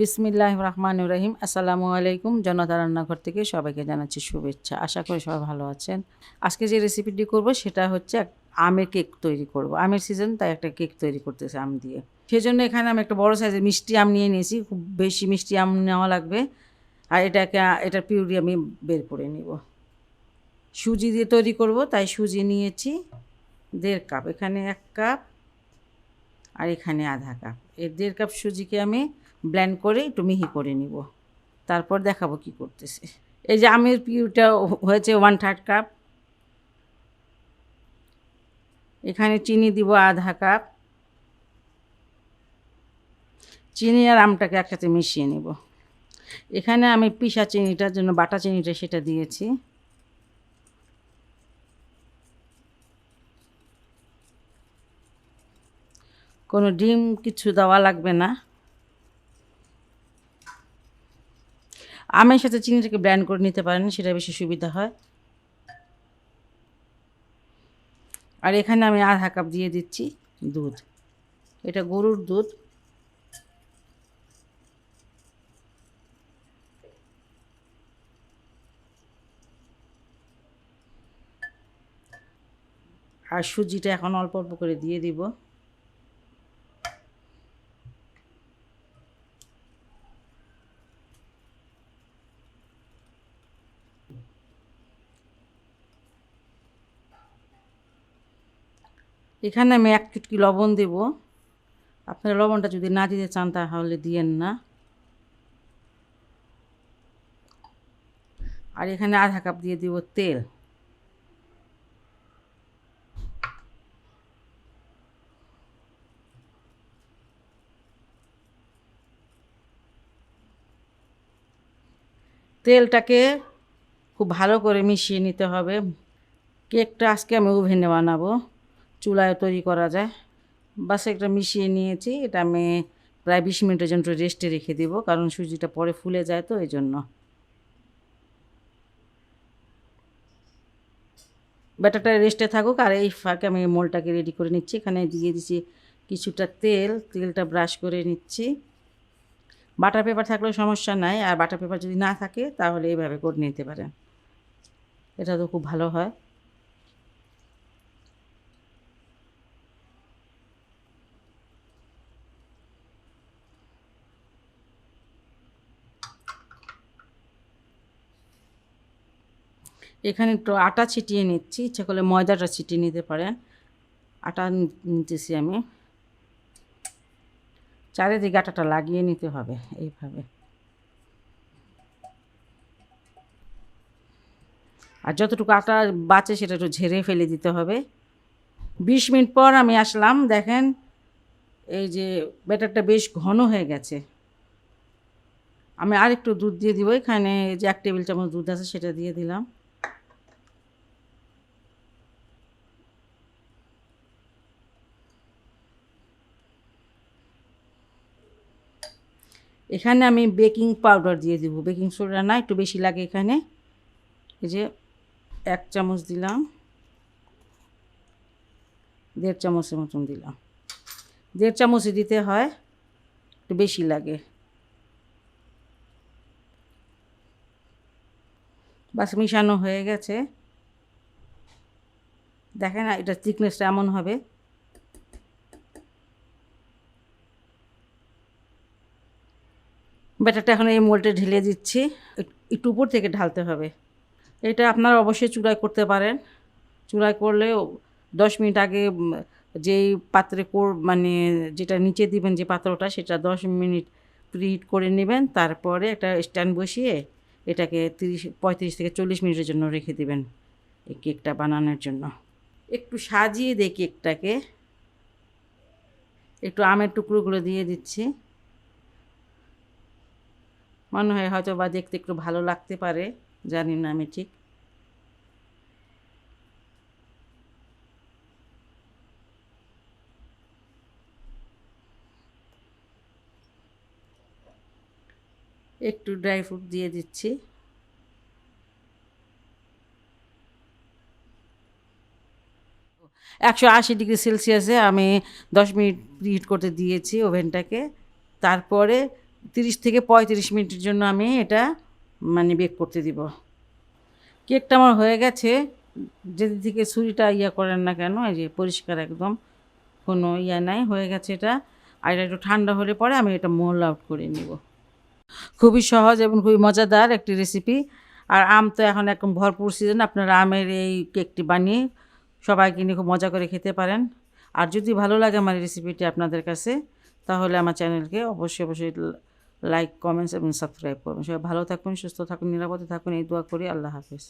বিসমিল্লাহির রহমানির রহিম। আসসালামু আলাইকুম। জনাতার রান্নাঘর থেকে সবাইকে জানাচ্ছি শুভেচ্ছা। আশা করি সবাই ভালো আছেন। আজকে যে রেসিপিটি করব সেটা হচ্ছে আমের কেক তৈরি করব। আমের সিজন, তাই একটা কেক তৈরি করতেছি আম দিয়ে। সেজন্য এখানে আমি একটা বড় সাইজের মিষ্টি আম নিয়ে নিয়েছি। খুব বেশি মিষ্টি আম নেওয়া লাগবে। আর এটার পিউরি আমি বের করে নিব। সুজি দিয়ে তৈরি করব, তাই সুজি নিয়েছি 1.5 কাপ। এখানে 1 কাপ আর এখানে আধা কাপ। এই 1.5 কাপ সুজিকে আমি ব্লেন্ড করে একটু মিহি করে নিব। তারপর দেখাবো কি করতেছি। এই যে আমের পিউরিটা হয়েছে 1/3 কাপ। এখানে চিনি দিব আধা কাপ। চিনি আর আমটাকে একসাথে মিশিয়ে নিব। এখানে আমি পিসা চিনিটার জন্য বাটা চিনিটা সেটা দিয়েছি। কোনো ডিম কিছু দেওয়া লাগবে না। আমের সাথে চিনিটাকে ব্লেন্ড করে নিতে পারেন, সেটা বেশি সুবিধা হয়। আর এখানে আমি আধা কাপ দিয়ে দিচ্ছি দুধ। এটা গরুর দুধ। আর সুজিটা এখন অল্প অল্প করে দিয়ে দিব। এখানে আমি 1 চুটকি লবণ দেব। আপনারা লবণটা যদি না দিতে চান তাহলে দিয়েন না। আর এখানে আধা কাপ দিয়ে দিব তেল। তেলটাকে খুব ভালো করে মিশিয়ে নিতে হবে। কেকটা আজকে আমি ওভেনে বানাবো, চুলায় তৈরি করা যায়। বাস একটা মিশিয়ে নিয়েছি। এটা আমি প্রায় 20 মিনিটের জন্য রেস্টে রেখে দেব, কারণ সুজিটা পরে ফুলে যায়, তো এই জন্য। ব্যাটারটা রেস্টে থাকুক, আর এই ফাঁকে আমি মোলটাকে রেডি করে নিচ্ছি। এখানে দিয়ে দিচ্ছি কিছুটা তেলটা ব্রাশ করে নিচ্ছি। বাটার পেপার থাকলেও সমস্যা নাই, আর বাটার পেপার যদি না থাকে তাহলে এইভাবে করে নিতে পারেন, এটা তো খুব ভালো হয়। এখানে একটু আটা ছিটিয়ে নিচ্ছি, ইচ্ছা করলে ময়দাটা ছিটিয়ে নিতে পারেন। আটা নিতেছি আমি। চারিদিকে আটাটা লাগিয়ে নিতে হবে এইভাবে। আর যতটুকু আটা বাঁচে সেটা একটু ঝেড়ে ফেলে দিতে হবে। 20 মিনিট পর আমি আসলাম, দেখেন এই যে ব্যাটারটা বেশ ঘন হয়ে গেছে। আমি আর একটু দুধ দিয়ে দিব। এখানে যে 1 টেবিল চামচ দুধ আছে সেটা দিয়ে দিলাম। এখানে আমি বেকিং পাউডার দিয়ে দিব। বেকিং সোডা না, একটু বেশি লাগে এখানে। এই যে 1 চামচ দিলাম, 1.5 চামচের মতন দিলাম। 1.5 চামচই দিতে হয়, একটু বেশি লাগে। বাস মিশানো হয়ে গেছে। দেখেন এটা থিকনেসটা এমন হবে। ব্যাটারটা এখন এই মোল্ডে ঢেলে দিচ্ছি। একটু উপর থেকে ঢালতে হবে। এটা আপনারা অবশ্যই চুলায় করতে পারেন। চুলায় করলে 10 মিনিট আগে যেই পাত্রে মানে যেটা নিচে দিবেন যে পাত্রটা, সেটা 10 মিনিট প্রিহিট করে নেবেন। তারপরে একটা স্ট্যান্ড বসিয়ে এটাকে 35 থেকে 40 মিনিটের জন্য রেখে দিবেন এই কেকটা বানানোর জন্য। একটু সাজিয়ে দিই কেকটাকে। একটু আমের টুকরোগুলো দিয়ে দিচ্ছি। মনে হয় হয়তো বা দেখতে একটু ভালো লাগতে পারে, জানি না আমি ঠিক। একটু ড্রাই ফ্রুট দিয়ে দিচ্ছি। একশো 80 ডিগ্রি সেলসিয়াসে আমি 10 মিনিট প্রিহিট করতে দিয়েছি ওভেনটাকে। তারপরে 30 থেকে 35 মিনিটের জন্য আমি এটা মানে বেক করতে দিব। কেকটা আমার হয়ে গেছে। যেদিক থেকে ছুরিটা করেন না কেন, এই যে পরিষ্কার একদম, কোনো নাই, হয়ে গেছে এটা। আর এটা একটু ঠান্ডা হলে পরে আমি এটা মোল্ড আউট করে নিব। খুবই সহজ এবং খুবই মজাদার একটি রেসিপি। আর আম তো এখন একদম ভরপুর সিজন, আপনারা আমের এই কেকটি বানিয়ে সবাইকে নিয়ে খুব মজা করে খেতে পারেন। আর যদি ভালো লাগে আমার এই রেসিপিটি আপনাদের কাছে, তাহলে আমার চ্যানেলকে অবশ্যই লাইক, কমেন্টস এবং সাবস্ক্রাইব করুন। সবাই ভালো থাকুন, সুস্থ থাকুন, নিরাপদে থাকুন, এই দোয়া করি। আল্লাহ হাফেজ।